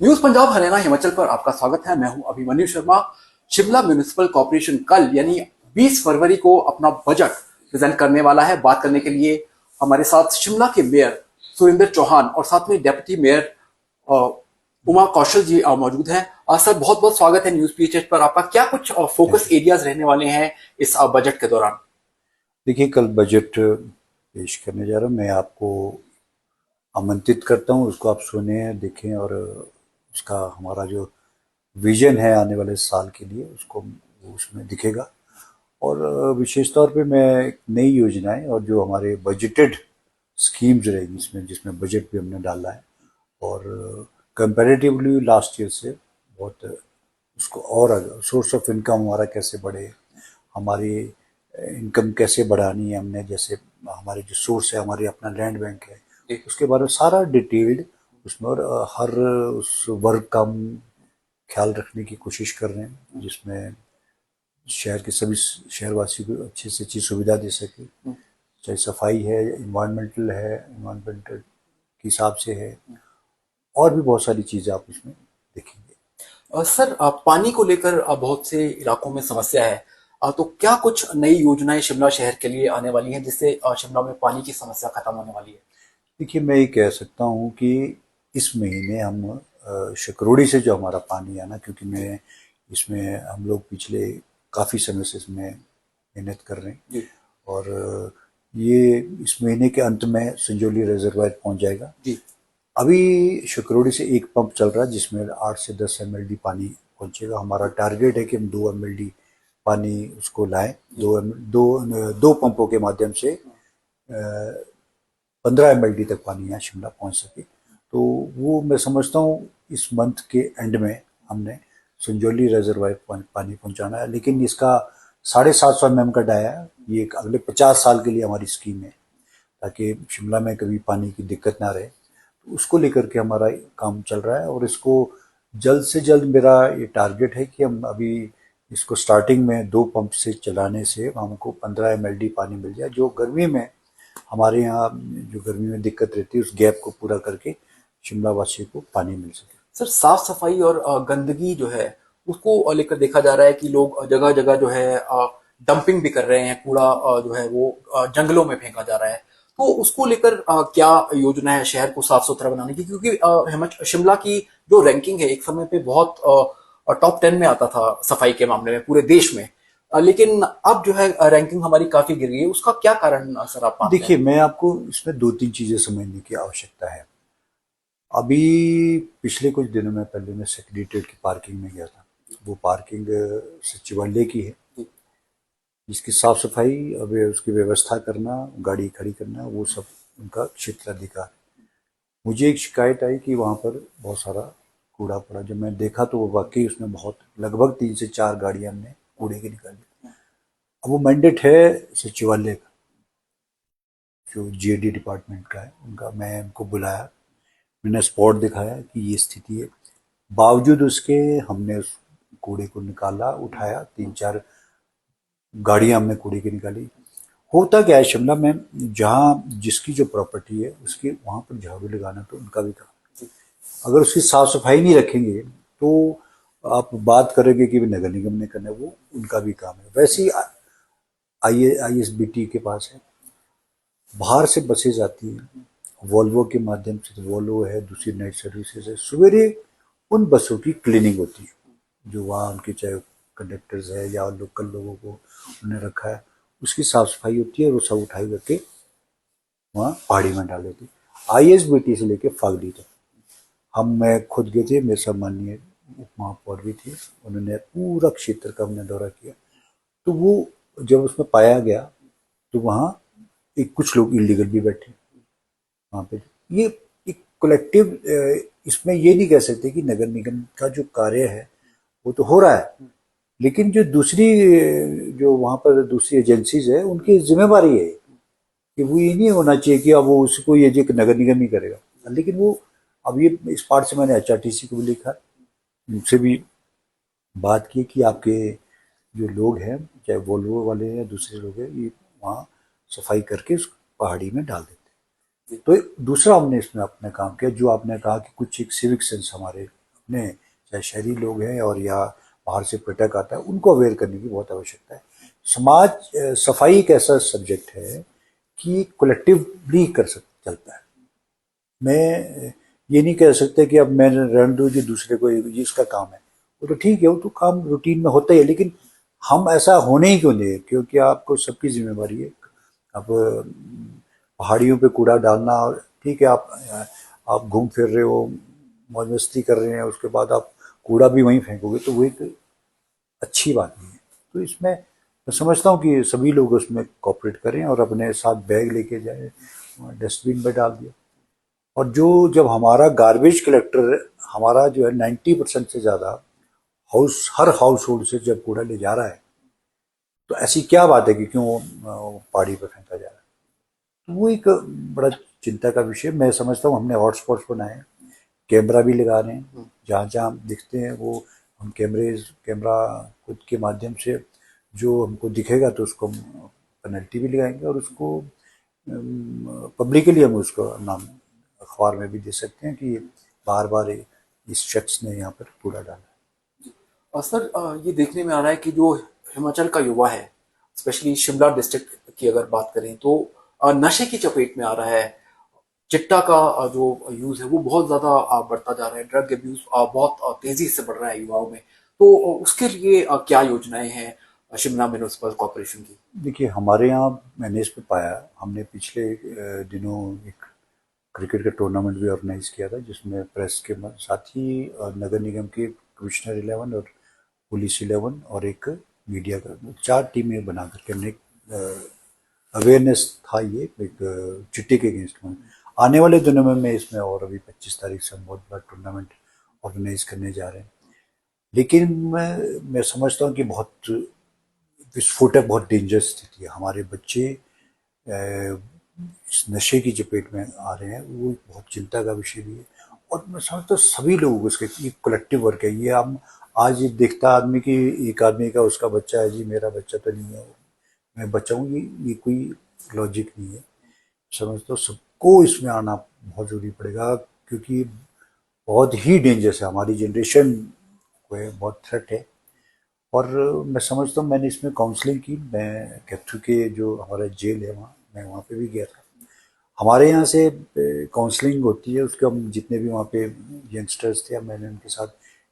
News Punjab Haryana Himachal पर आपका स्वागत है। मैं हूं अभिमन्यु शर्मा। शिमला म्यूनिसिपल कॉर्पोरेशन कल यानी 20 फरवरी को अपना बजट प्रेजेंट करने वाला है। बात करने के लिए हमारे साथ शिमला के मेयर सुरेंद्र चौहान और साथ में डेप्यूटी मेयर अ, उमा कौशल जी मौजूद हैं। सर, बहुत बहुत स्वागत है न्यूज पीएचएच पर। आपका क्या कुछ थैंक फोकस यू। एरियाज रहने वाले हैं इस बजट के दौरान? देखिए, कल बजट पेश करने जा रहा हूँ। मैं आपको आमंत्रित करता हूँ, उसको आप सुने, देखें और उसका हमारा जो विजन है आने वाले साल के लिए उसको वो उसमें दिखेगा। और विशेष तौर पे मैं एक नई योजनाएं और जो हमारे बजटेड स्कीम्स रहेगी इसमें, जिसमें बजट भी हमने डाला है और कंपैरेटिवली लास्ट ईयर से बहुत उसको और सोर्स ऑफ इनकम हमारा कैसे बढ़े, हमारी इनकम कैसे बढ़ानी है हमने, जैसे हमारे जो सोर्स है, हमारी अपना लैंड बैंक है, जी। उसके बारे में सारा डिटेल्ड उसमें। और हर उस वर्ग का हम ख्याल रखने की कोशिश कर रहे हैं, जिसमें शहर के सभी शहरवासी को अच्छी से अच्छी सुविधा दे सके। चाहे सफाई है, इन्वायरमेंटल के हिसाब से है, और भी बहुत सारी चीज़ें आप इसमें देखेंगे। सर, पानी को लेकर बहुत से इलाकों में समस्या है। तो क्या कुछ नई योजनाएं शिमला शहर के लिए आने वाली हैं जिससे शिमला में पानी की समस्या खत्म होने वाली है? देखिए, मैं ये कह सकता हूँ कि इस महीने हम शकरोड़ी से जो हमारा पानी आना, क्योंकि मैं इसमें हम लोग पिछले काफ़ी समय से इसमें मेहनत कर रहे हैं। जी। और ये इस महीने के अंत में संजौली रिजर्वायर पहुंच जाएगा। जी। अभी शकरोड़ी से एक पंप चल रहा है जिसमें 8 से 10 MLD पानी पहुंचेगा। हमारा टारगेट है कि हम 2 MLD पानी उसको लाएं। जी। दो पंपों के माध्यम से 15 MLD तक पानी यहाँ शिमला पहुँच सके। तो वो मैं समझता हूँ इस मंथ के एंड में हमने संजौली रिजर्वायर पानी पहुँचाना है। लेकिन इसका 750 mm का डाया है। ये एक अगले 50 साल के लिए हमारी स्कीम है, ताकि शिमला में कभी पानी की दिक्कत ना रहे। तो उसको लेकर के हमारा काम चल रहा है, और इसको जल्द से जल्द, मेरा ये टारगेट है कि हम अभी इसको स्टार्टिंग में 2 पंप से चलाने से हमको 15 MLD पानी मिल जाए, जो गर्मी में हमारे यहाँ जो गर्मी में दिक्कत रहती है उस गैप को पूरा करके शिमला वासी को पानी मिल सके। सर, साफ सफाई और गंदगी जो है उसको लेकर देखा जा रहा है कि लोग जगह जगह जो है डंपिंग भी कर रहे हैं। कूड़ा जो है वो जंगलों में फेंका जा रहा है। तो उसको लेकर क्या योजना है शहर को साफ सुथरा बनाने की? क्योंकि शिमला की जो रैंकिंग है एक समय पे बहुत टॉप 10 में आता था सफाई के मामले में पूरे देश में। लेकिन अब जो है रैंकिंग हमारी काफी गिर गई है। उसका क्या कारण सर आप मानते हैं? देखिए, मैं आपको इसमें 2-3 चीज़ें समझने की आवश्यकता है। अभी पिछले कुछ दिनों में पहले मैं सेक्रेटेरिएट की पार्किंग में गया था। वो पार्किंग सचिवालय की है, जिसकी साफ सफाई, अब उसकी व्यवस्था करना, गाड़ी खड़ी करना, वो सब उनका क्षेत्राधिकार है। मुझे एक शिकायत आई कि वहाँ पर बहुत सारा कूड़ा पड़ा। जब मैं देखा तो वो वाकई उसमें बहुत, लगभग 3 से 4 गाड़ियाँ हमने कूड़े की निकाली। अब वो मैंडेट है सचिवालय का, जो जीएडी डिपार्टमेंट का है उनका। मैं उनको बुलाया, मैंने स्पॉट दिखाया कि ये स्थिति है। बावजूद उसके हमने उस कूड़े को निकाला, उठाया, 3-4 गाड़ियां हमने कूड़े की निकाली। होता क्या है शिमला में, जहाँ जिसकी जो प्रॉपर्टी है उसके वहां पर झाड़ू लगाना तो उनका भी काम है। अगर उसकी साफ सफाई नहीं रखेंगे तो आप बात करेंगे कि नगर निगम ने करना है, वो उनका भी काम है। वैसे ही आईएसबीटी के पास है, बाहर से बसें जाती हैं वॉल्वो के माध्यम से। वॉल्वो है, दूसरी नाइट सर्विसेज है। सवेरे उन बसों की क्लीनिंग होती है, जो वहाँ उनके चाहे कंडक्टर्स है या लोकल लोगों को उन्हें रखा है, उसकी साफ सफाई होती है और वो सब उठाई करके वहाँ पहाड़ी में डाल देती है। आईएसबीटी से लेके फागड़ी तक मैं खुद गए थे, मेरे साथ माननीय उप महापौर भी थे। उन्होंने पूरा क्षेत्र का हमने दौरा किया। तो वो जब उसमें पाया गया तो वहाँ एक कुछ लोग इलीगल भी बैठे वहाँ पे। ये एक कलेक्टिव, इसमें ये नहीं कह सकते कि नगर निगम का जो कार्य है वो तो हो रहा है, लेकिन जो दूसरी जो वहाँ पर दूसरी एजेंसीज है उनकी जिम्मेवारी है कि वो ये नहीं होना चाहिए कि अब वो उसको ये जो नगर निगम ही करेगा। लेकिन वो, अब ये इस पार्ट से मैंने एचआरटीसी को भी लिखा, उनसे भी बात की कि आपके जो लोग हैं, चाहे वोल्वो वाले हैं या दूसरे लोग हैं, ये वहाँ सफाई करके उस पहाड़ी में डाल देते। तो दूसरा हमने इसमें अपना काम किया, जो आपने कहा कि कुछ एक सिविक सेंस हमारे अपने चाहे शहरी लोग हैं और या बाहर से पर्यटक आता है, उनको अवेयर करने की बहुत आवश्यकता है। समाज सफाई एक ऐसा सब्जेक्ट है कि कलेक्टिवली कर सक चलता है। मैं ये नहीं कह सकता कि अब मैं रहने दूँ, जो दूसरे को ये इसका काम है, वो तो ठीक है, वो तो काम रूटीन में होता ही है, लेकिन हम ऐसा होने ही क्यों दें? क्योंकि आपको सबकी जिम्मेवारी है। अब पहाड़ियों पे कूड़ा डालना, और ठीक है, आप घूम फिर रहे हो, मौज मस्ती कर रहे हैं, उसके बाद आप कूड़ा भी वहीं फेंकोगे, तो वो एक अच्छी बात नहीं है। तो इसमें मैं समझता हूँ कि सभी लोग उसमें कॉपरेट करें और अपने साथ बैग लेके जाए, डस्टबिन में डाल दिया। और जो जब हमारा गार्बेज कलेक्टर, हमारा जो है 90% से ज़्यादा हर हाउस होल्ड से जब कूड़ा ले जा रहा है, तो ऐसी क्या बात है कि क्यों पहाड़ी पर फेंका जा रहा है? तो वो एक बड़ा चिंता का विषय। मैं समझता हूँ हमने हॉटस्पॉट्स बनाए हैं, कैमरा भी लगा रहे हैं, जहाँ जहाँ हम दिखते हैं वो हम कैमरा खुद के माध्यम से जो हमको दिखेगा तो उसको हम पेनल्टी भी लगाएंगे, और उसको पब्लिकली हम उसको नाम अखबार में भी दे सकते हैं कि बार बार इस शख्स ने यहाँ पर कूड़ा डाला। सर, ये देखने में आ रहा है कि जो हिमाचल का युवा है, स्पेशली शिमला डिस्ट्रिक्ट की अगर बात करें तो नशे की चपेट में आ रहा है। चिट्टा का जो यूज है वो बहुत ज्यादा बढ़ता जा रहा है। ड्रग अब्यूज बहुत तेजी से बढ़ रहा है युवाओं में। तो उसके लिए क्या योजनाएं हैं शिमला म्युनिसिपल कॉर्पोरेशन की? देखिए, हमारे यहाँ मैंने इसमें पाया, हमने पिछले दिनों एक क्रिकेट का टूर्नामेंट भी ऑर्गेनाइज किया था, जिसमें प्रेस के साथ ही नगर निगम के कमिश्नर 11 और पुलिस 11 और एक मीडिया का, 4 टीमें बना करके हमने अवेयरनेस था, ये एक चिट्टे के अगेंस्ट में। आने वाले दिनों में मैं इसमें, और अभी 25 तारीख से हम बहुत बड़ा टूर्नामेंट ऑर्गेनाइज करने जा रहे हैं। लेकिन मैं समझता हूँ कि बहुत विस्फोटक, बहुत डेंजरस स्थिति है। हमारे बच्चे इस नशे की चपेट में आ रहे हैं, वो एक बहुत चिंता का विषय भी है। और मैं समझता हूँ सभी लोग उसके, ये कलेक्टिव वर्क है। ये हम आज ये देखता आदमी कि एक आदमी का उसका बच्चा है, जी मेरा बच्चा तो नहीं है, मैं बचाऊँ, ये कोई लॉजिक नहीं है। समझता हूँ सबको इसमें आना बहुत ज़रूरी पड़ेगा, क्योंकि बहुत ही डेंजरस है, हमारी जनरेशन को है, बहुत थ्रेट है। और मैं समझता हूँ, मैंने इसमें काउंसलिंग की। मैं कैथू के जो हमारा जेल है वहाँ, मैं वहाँ पे भी गया था। हमारे यहाँ से काउंसलिंग होती है, उसके हम जितने भी वहाँ पे यंगस्टर्स थे, मैंने उनके साथ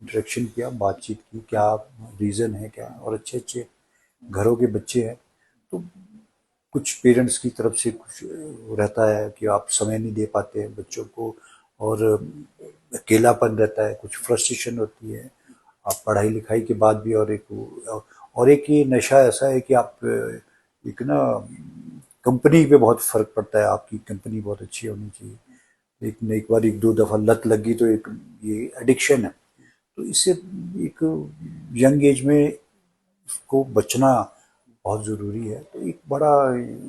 इंटरेक्शन किया, बातचीत की, क्या रीज़न है क्या, और अच्छे अच्छे घरों के बच्चे हैं। तो कुछ पेरेंट्स की तरफ से कुछ रहता है कि आप समय नहीं दे पाते हैं बच्चों को, और अकेलापन रहता है, कुछ फ्रस्ट्रेशन होती है आप पढ़ाई लिखाई के बाद भी। और एक ये नशा ऐसा है कि आप एक ना, कंपनी पे बहुत फर्क पड़ता है, आपकी कंपनी बहुत अच्छी होनी चाहिए। एक बार एक दो दफ़ा लत लगी तो एक ये एडिक्शन है। तो इससे एक यंग एज में उसको बचना बहुत ज़रूरी है। तो एक बड़ा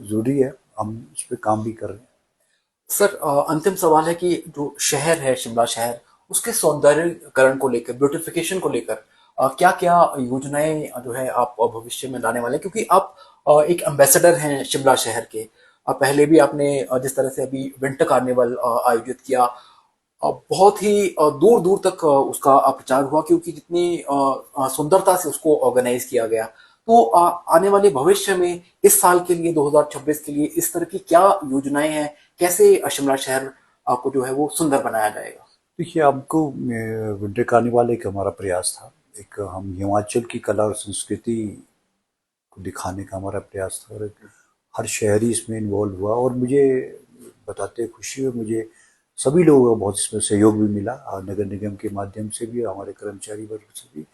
ज़रूरी है, हम इस पे काम भी कर रहे हैं। सर, अंतिम सवाल है कि जो शहर है शिमला शहर, उसके सौंदर्यीकरण को लेकर, ब्यूटिफिकेशन को लेकर क्या क्या योजनाएं जो है आप भविष्य में लाने वाले हैं? क्योंकि आप एक एम्बेसडर हैं शिमला शहर के। पहले भी आपने जिस तरह से अभी विंटर कार्निवल आयोजित किया, बहुत ही दूर दूर तक उसका प्रचार हुआ, क्योंकि जितनी सुंदरता से उसको ऑर्गेनाइज किया गया। तो आने वाले भविष्य में इस साल के लिए, 2026 के लिए, इस तरह की क्या योजनाएं हैं? कैसे शिमला शहर को जो है वो सुंदर बनाया जाएगा? देखिए, आपको विंटर कार्निवाल एक हमारा प्रयास था, एक हम हिमाचल की कला और संस्कृति को दिखाने का हमारा प्रयास था, और हर शहरी इसमें इन्वॉल्व हुआ। और मुझे बताते हुए खुशी हुई, मुझे सभी लोगों का बहुत इसमें सहयोग भी मिला, नगर निगम के माध्यम से भी, हमारे कर्मचारी वर्ग से भी,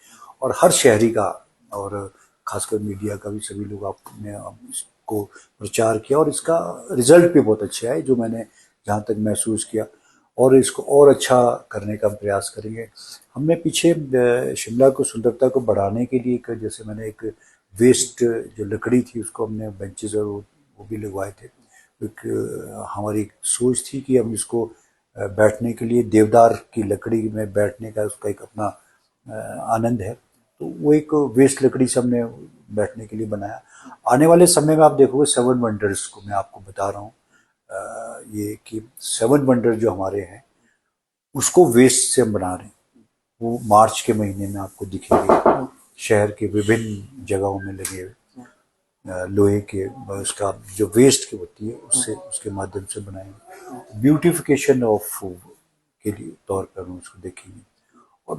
और हर शहरी का, और खासकर मीडिया का भी। सभी लोग आपने इसको प्रचार किया, और इसका रिजल्ट भी बहुत अच्छा है, जो मैंने जहाँ तक महसूस किया। और इसको और अच्छा करने का प्रयास करेंगे। हमने पीछे शिमला को, सुंदरता को बढ़ाने के लिए, एक जैसे मैंने एक वेस्ट जो लकड़ी थी उसको हमने बेंचेस और वो भी लगवाए थे। एक हमारी एक सोच थी कि हम इसको बैठने के लिए, देवदार की लकड़ी में बैठने का उसका एक अपना आनंद है। तो वो एक वेस्ट लकड़ी से हमने बैठने के लिए बनाया। आने वाले समय में आप देखोगे 7 वंडर्स को मैं आपको बता रहा हूँ, ये कि 7 वंडर जो हमारे हैं उसको वेस्ट से हम बना रहे हैं। वो मार्च के महीने में आपको दिखेंगे शहर के विभिन्न जगहों में लगे हुए लोहे के उसका जो वेस्ट की होती है उससे उसके माध्यम से बनाए ब्यूटिफिकेशन ऑफ के लिए तौर पर हम उसको देखेंगे और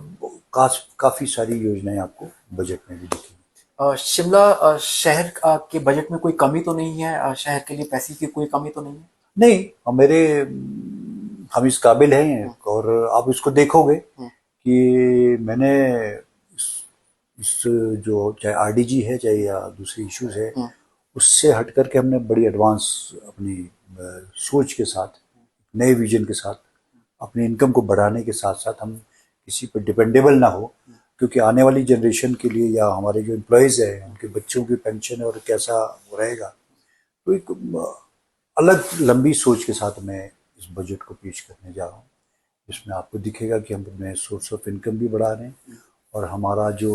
काफ़ी सारी योजनाएं आपको बजट में भी दिखेंगी। शिमला शहर के बजट में कोई कमी तो नहीं है? शहर के लिए पैसे की कोई कमी तो नहीं है? नहीं, हम इस काबिल हैं और आप इसको देखोगे कि मैंने इस जो चाहे आरडीजी है चाहे या दूसरे इश्यूज है उससे हट करके हमने बड़ी एडवांस अपनी सोच के साथ नए विजन के साथ अपनी इनकम को बढ़ाने के साथ साथ हम किसी पर डिपेंडेबल ना हो क्योंकि आने वाली जनरेशन के लिए या हमारे जो एम्प्लॉयज़ हैं उनके बच्चों की पेंशन और कैसा रहेगा तो एक अलग लंबी सोच के साथ मैं इस बजट को पेश करने जा रहा हूँ। इसमें आपको दिखेगा कि हम अपने सोर्स ऑफ इनकम भी बढ़ा रहे हैं और हमारा जो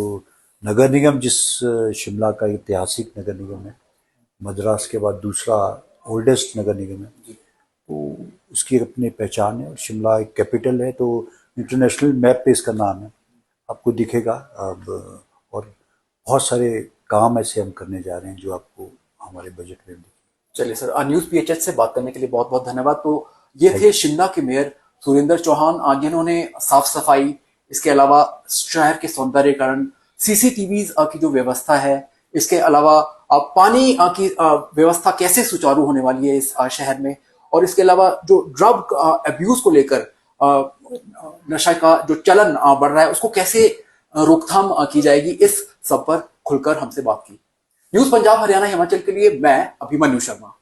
नगर निगम जिस शिमला का ऐतिहासिक नगर निगम है मद्रास के बाद दूसरा ओल्डेस्ट नगर निगम है तो उसकी अपनी पहचान है और शिमला एक कैपिटल है तो इंटरनेशनल मैप पे इसका नाम है आपको दिखेगा अब और बहुत सारे काम ऐसे हम करने जा रहे हैं जो आपको हमारे बजट में दिखेंगे। चलिए सर, न्यूज़ पीएचएच से बात करने के लिए बहुत बहुत धन्यवाद। तो ये थे शिमला के मेयर सुरेंद्र चौहान जिन्होंने साफ सफाई, इसके अलावा शहर के सौंदर्यीकरण, सीसीटीवी की जो व्यवस्था है, इसके अलावा पानी की व्यवस्था कैसे सुचारू होने वाली है इस शहर में, और इसके अलावा जो ड्रग अब्यूज को लेकर नशा का जो चलन बढ़ रहा है उसको कैसे रोकथाम की जाएगी, इस सब पर खुलकर हमसे बात की। न्यूज़ पंजाब हरियाणा हिमाचल के लिए मैं अभिमन्यु शर्मा।